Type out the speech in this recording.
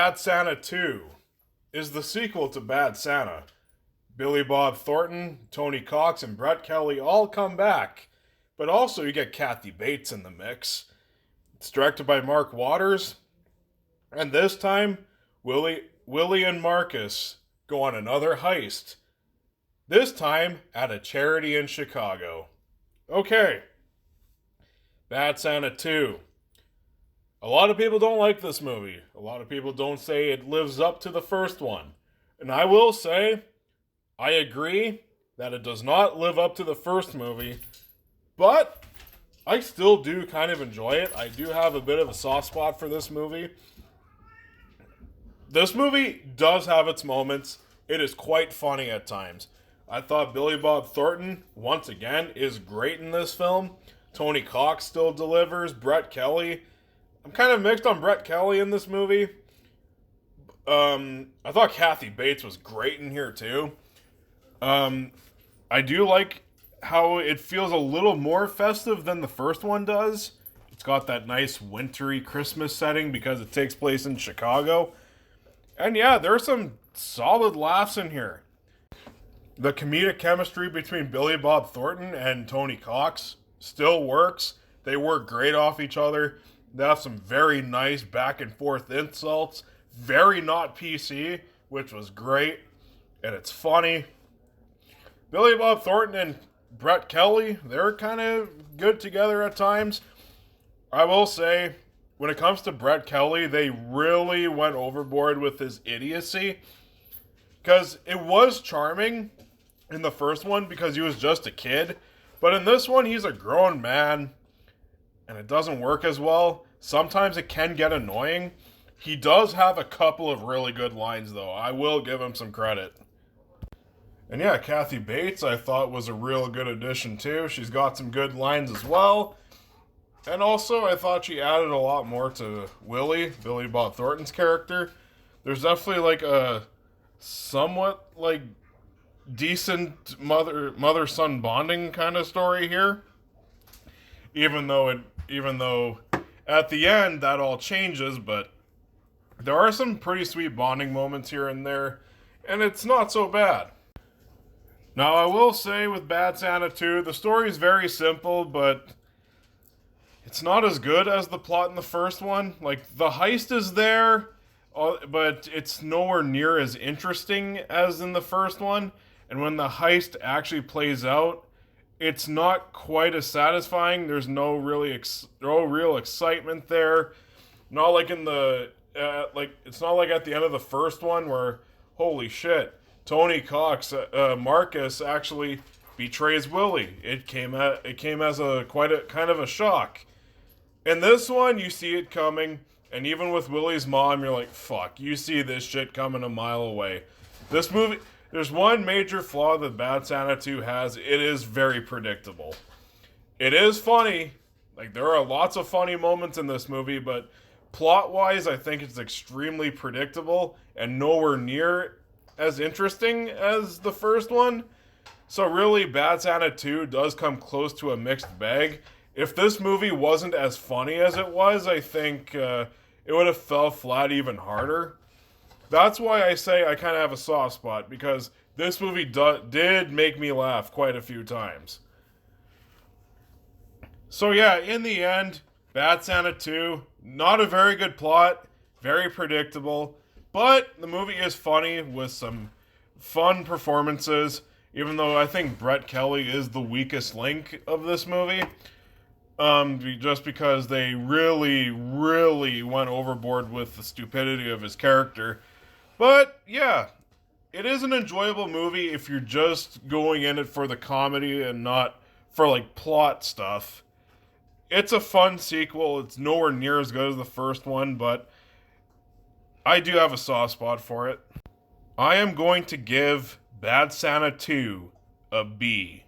Bad Santa 2 is the sequel to Bad Santa. Billy Bob Thornton, Tony Cox, and Brett Kelly all come back, but also you get Kathy Bates in the mix. It's directed by Mark Waters, and this time, Willie and Marcus go on another heist. This time at a charity in Chicago. Okay, Bad Santa 2. A lot of people don't like this movie. A lot of people don't say it lives up to the first one. And I will say, I agree that it does not live up to the first movie, but I still do kind of enjoy it. I do have a bit of a soft spot for this movie. This movie does have its moments. It is quite funny at times. I thought Billy Bob Thornton, once again, is great in this film. Tony Cox still delivers. Brett Kelly. I'm kind of mixed on Brett Kelly in this movie. I thought Kathy Bates was great in here too. I do like how it feels a little more festive than the first one does. It's got that nice wintry Christmas setting because it takes place in Chicago. And yeah, there are some solid laughs in here. The comedic chemistry between Billy Bob Thornton and Tony Cox still works. They work great off each other. They have some very nice back and forth insults. Very not PC, which was great. And it's funny. Billy Bob Thornton and Brett Kelly, they're kind of good together at times. I will say, when it comes to Brett Kelly, they really went overboard with his idiocy. Because it was charming in the first one because he was just a kid. But in this one, he's a grown man. And it doesn't work as well. Sometimes it can get annoying. He does have a couple of really good lines, though. I will give him some credit. And yeah, Kathy Bates, I thought was a real good addition, too. She's got some good lines as well. And also, I thought she added a lot more to Billy Bob Thornton's character. There's definitely like a somewhat like decent mother-son bonding kind of story here. Even though at the end that all changes, but there are some pretty sweet bonding moments here and there, and it's not so bad. Now, I will say with Bad Santa 2, the story is very simple, but it's not as good as the plot in the first one. Like, the heist is there, but it's nowhere near as interesting as in the first one. And when the heist actually plays out, it's not quite as satisfying. There's no real excitement there. Not like in the it's not like at the end of the first one where holy shit, Tony Cox, Marcus actually betrays Willie. It came as quite a kind of a shock. In this one, you see it coming, and even with Willie's mom, you're like, fuck, you see this shit coming a mile away. This movie, there's one major flaw that Bad Santa 2 has. It is very predictable. It is funny. Like, there are lots of funny moments in this movie, but plot-wise, I think it's extremely predictable and nowhere near as interesting as the first one. So really, Bad Santa 2 does come close to a mixed bag. If this movie wasn't as funny as it was, I think it would have fell flat even harder. That's why I say I kind of have a soft spot, because this movie did make me laugh quite a few times. So yeah, in the end, Bad Santa 2, not a very good plot, very predictable, but the movie is funny with some fun performances, even though I think Brett Kelly is the weakest link of this movie. Just because they really, really went overboard with the stupidity of his character. But, yeah, it is an enjoyable movie if you're just going in it for the comedy and not for, like, plot stuff. It's a fun sequel. It's nowhere near as good as the first one, but I do have a soft spot for it. I am going to give Bad Santa 2 a B.